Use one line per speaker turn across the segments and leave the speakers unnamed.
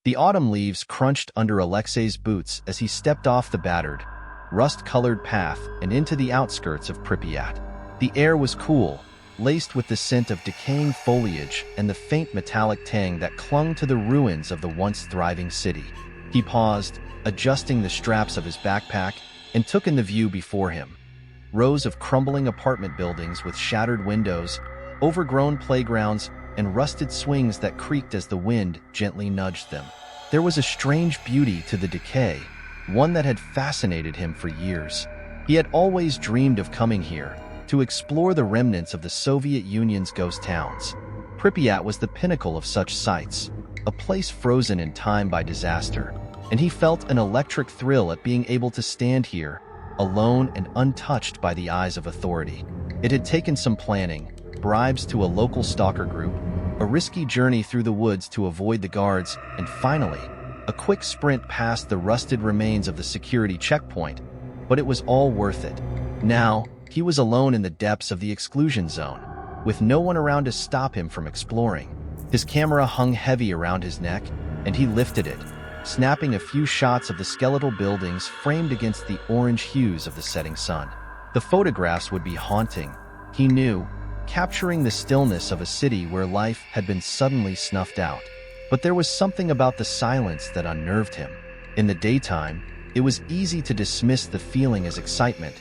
The autumn leaves crunched under Alexei's boots as he stepped off the battered, rust-colored path and into the outskirts of Prypyat. The air was cool, laced with the scent of decaying foliage and the faint metallic tang that clung to the ruins of the once thriving city. He paused, adjusting the straps of his backpack, and took in the view before him. Rows of crumbling apartment buildings with shattered windows, overgrown playgrounds, and rusted swings that creaked as the wind gently nudged them. There was a strange beauty to the decay, one that had fascinated him for years. He had always dreamed of coming here, to explore the remnants of the Soviet Union's ghost towns. Prypyat was the pinnacle of such sights, a place frozen in time by disaster, and he felt an electric thrill at being able to stand here, alone and untouched by the eyes of authority. It had taken some planning, bribes to a local stalker group, a risky journey through the woods to avoid the guards, and finally, a quick sprint past the rusted remains of the security checkpoint. But it was all worth it. Now, he was alone in the depths of the exclusion zone, with no one around to stop him from exploring. His camera hung heavy around his neck, and he lifted it, snapping a few shots of the skeletal buildings framed against the orange hues of the setting sun. The photographs would be haunting, he knew, capturing the stillness of a city where life had been suddenly snuffed out. But there was something about the silence that unnerved him. In the daytime, it was easy to dismiss the feeling as excitement,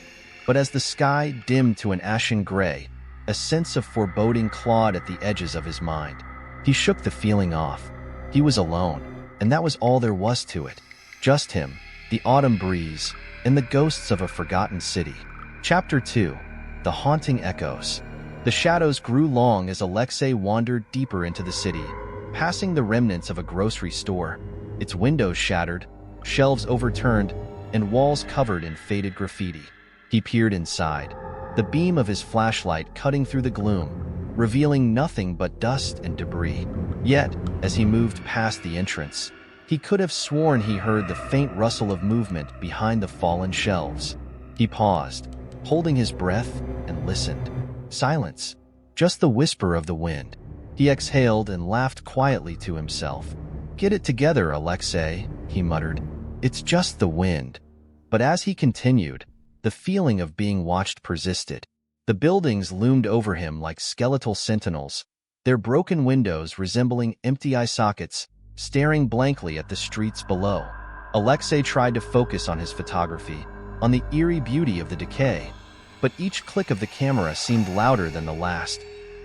but as the sky dimmed to an ashen gray, a sense of foreboding clawed at the edges of his mind. He shook the feeling off. He was alone, and that was all there was to it. Just him, the autumn breeze, and the ghosts of a forgotten city. Chapter 2. The Haunting Echoes. The shadows grew long as Alexei wandered deeper into the city, passing the remnants of a grocery store, its windows shattered, shelves overturned, and walls covered in faded graffiti. He peered inside, the beam of his flashlight cutting through the gloom, revealing nothing but dust and debris. Yet, as he moved past the entrance, he could have sworn he heard the faint rustle of movement behind the fallen shelves. He paused, holding his breath, and listened. Silence, just the whisper of the wind. He exhaled and laughed quietly to himself. "Get it together, Alexei," he muttered. "It's just the wind." But as he continued, the feeling of being watched persisted. The buildings loomed over him like skeletal sentinels, their broken windows resembling empty eye sockets, staring blankly at the streets below. Alexei tried to focus on his photography, on the eerie beauty of the decay, but each click of the camera seemed louder than the last,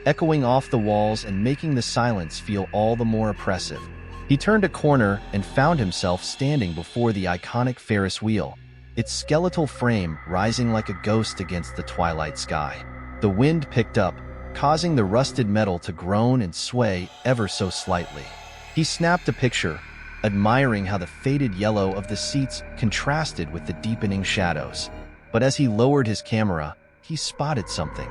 echoing off the walls and making the silence feel all the more oppressive. He turned a corner and found himself standing before the iconic Ferris wheel, its skeletal frame rising like a ghost against the twilight sky. The wind picked up, causing the rusted metal to groan and sway ever so slightly. He snapped a picture, admiring how the faded yellow of the seats contrasted with the deepening shadows. But as he lowered his camera, he spotted something,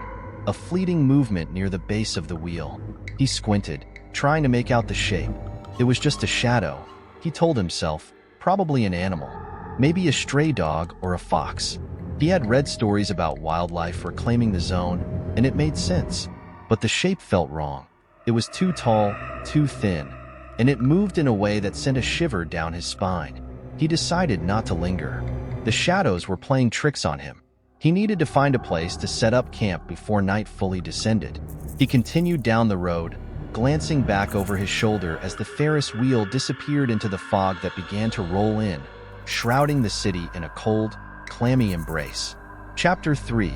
a fleeting movement near the base of the wheel. He squinted, trying to make out the shape. It was just a shadow, he told himself, probably an animal. Maybe a stray dog or a fox. He had read stories about wildlife reclaiming the zone, and it made sense. But the shape felt wrong. It was too tall, too thin, and it moved in a way that sent a shiver down his spine. He decided not to linger. The shadows were playing tricks on him. He needed to find a place to set up camp before night fully descended. He continued down the road, glancing back over his shoulder as the Ferris wheel disappeared into the fog that began to roll in, shrouding the city in a cold, clammy embrace. Chapter 3.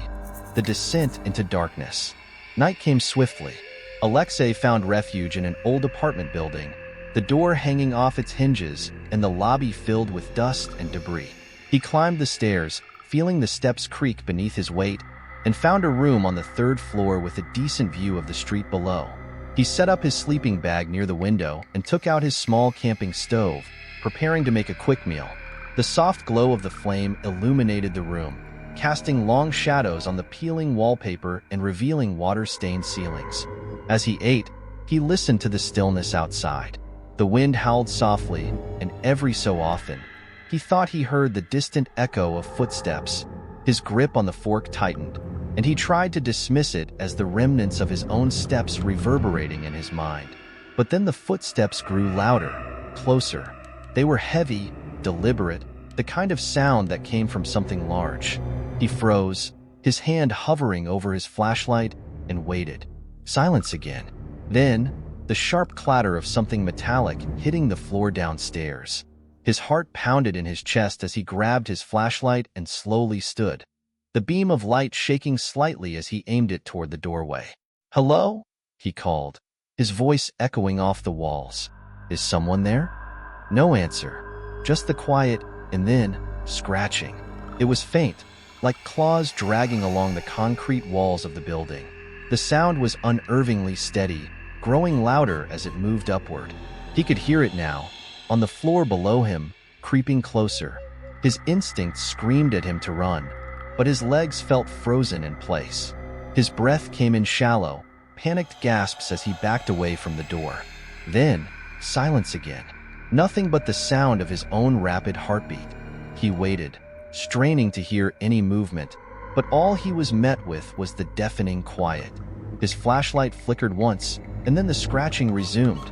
The Descent into Darkness. Night came swiftly. Alexei found refuge in an old apartment building, the door hanging off its hinges and the lobby filled with dust and debris. He climbed the stairs, feeling the steps creak beneath his weight, and found a room on the third floor with a decent view of the street below. He set up his sleeping bag near the window and took out his small camping stove, preparing to make a quick meal. The soft glow of the flame illuminated the room, casting long shadows on the peeling wallpaper and revealing water-stained ceilings. As he ate, he listened to the stillness outside. The wind howled softly, and every so often, he thought he heard the distant echo of footsteps. His grip on the fork tightened, and he tried to dismiss it as the remnants of his own steps reverberating in his mind. But then the footsteps grew louder, closer. They were heavy, deliberate, the kind of sound that came from something large. He froze, his hand hovering over his flashlight, and waited. Silence again. Then, the sharp clatter of something metallic hitting the floor downstairs. His heart pounded in his chest as he grabbed his flashlight and slowly stood, the beam of light shaking slightly as he aimed it toward the doorway. "Hello?" he called, his voice echoing off the walls. "Is someone there?" No answer, just the quiet, and then scratching. It was faint, like claws dragging along the concrete walls of the building. The sound was unnervingly steady, growing louder as it moved upward. He could hear it now, on the floor below him, creeping closer. His instincts screamed at him to run, but his legs felt frozen in place. His breath came in shallow, panicked gasps as he backed away from the door. Then, silence again. Nothing but the sound of his own rapid heartbeat. He waited, straining to hear any movement, but all he was met with was the deafening quiet. His flashlight flickered once, and then the scratching resumed,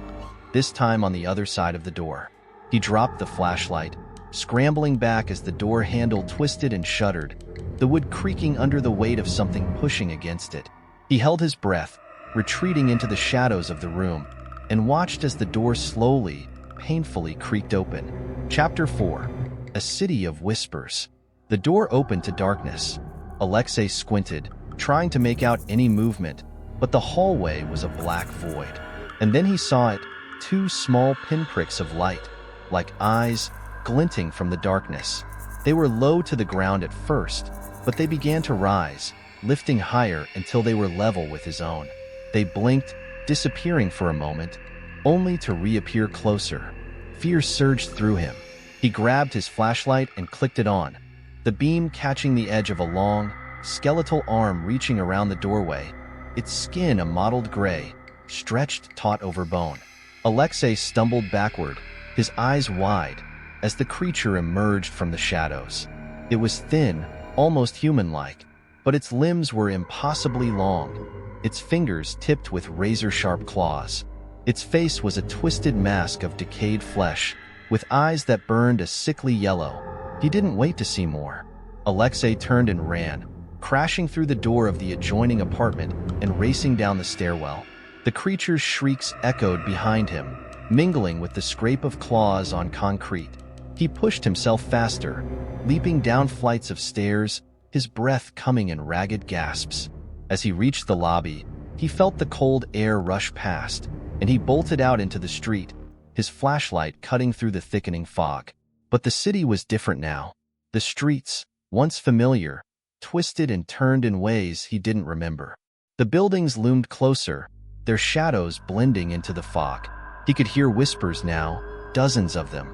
this time on the other side of the door. He dropped the flashlight, scrambling back as the door handle twisted and shuddered, the wood creaking under the weight of something pushing against it. He held his breath, retreating into the shadows of the room, and watched as the door slowly, painfully creaked open. Chapter 4. A City of Whispers. The door opened to darkness. Alexei squinted, trying to make out any movement, but the hallway was a black void. And then he saw it, two small pinpricks of light, like eyes, glinting from the darkness. They were low to the ground at first, but they began to rise, lifting higher until they were level with his own. They blinked, disappearing for a moment, only to reappear closer. Fear surged through him. He grabbed his flashlight and clicked it on, the beam catching the edge of a long, skeletal arm reaching around the doorway, its skin a mottled gray, stretched taut over bone. Alexei stumbled backward, his eyes wide, as the creature emerged from the shadows. It was thin, almost human-like, but its limbs were impossibly long, its fingers tipped with razor-sharp claws. Its face was a twisted mask of decayed flesh, with eyes that burned a sickly yellow. He didn't wait to see more. Alexei turned and ran, crashing through the door of the adjoining apartment and racing down the stairwell. The creature's shrieks echoed behind him, mingling with the scrape of claws on concrete. He pushed himself faster, leaping down flights of stairs, his breath coming in ragged gasps. As he reached the lobby, he felt the cold air rush past, and he bolted out into the street, his flashlight cutting through the thickening fog. But the city was different now. The streets, once familiar, twisted and turned in ways he didn't remember. The buildings loomed closer, their shadows blending into the fog. He could hear whispers now, dozens of them,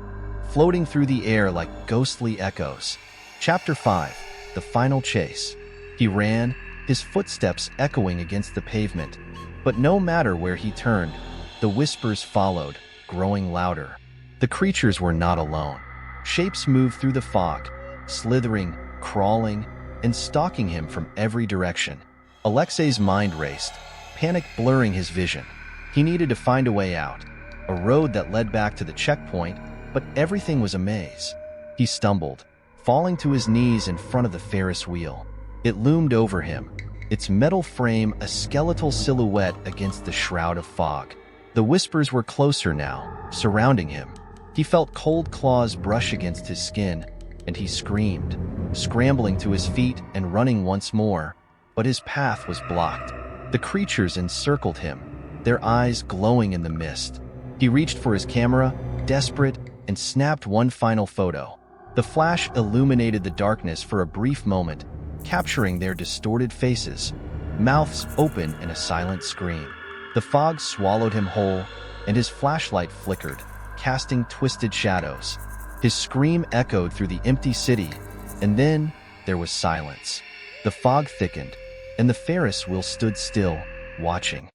floating through the air like ghostly echoes. Chapter 5. The Final Chase. He ran, his footsteps echoing against the pavement, but no matter where he turned, the whispers followed, growing louder. The creatures were not alone. Shapes moved through the fog, slithering, crawling, and stalking him from every direction. Alexei's mind raced, panic blurring his vision. He needed to find a way out, a road that led back to the checkpoint, but everything was a maze. He stumbled, falling to his knees in front of the Ferris wheel. It loomed over him, its metal frame a skeletal silhouette against the shroud of fog. The whispers were closer now, surrounding him. He felt cold claws brush against his skin, and he screamed, scrambling to his feet and running once more, but his path was blocked. The creatures encircled him, their eyes glowing in the mist. He reached for his camera, desperate, and snapped one final photo. The flash illuminated the darkness for a brief moment, capturing their distorted faces, mouths open in a silent scream. The fog swallowed him whole, and his flashlight flickered, casting twisted shadows. His scream echoed through the empty city, and then there was silence. The fog thickened, and the Ferris wheel stood still, watching.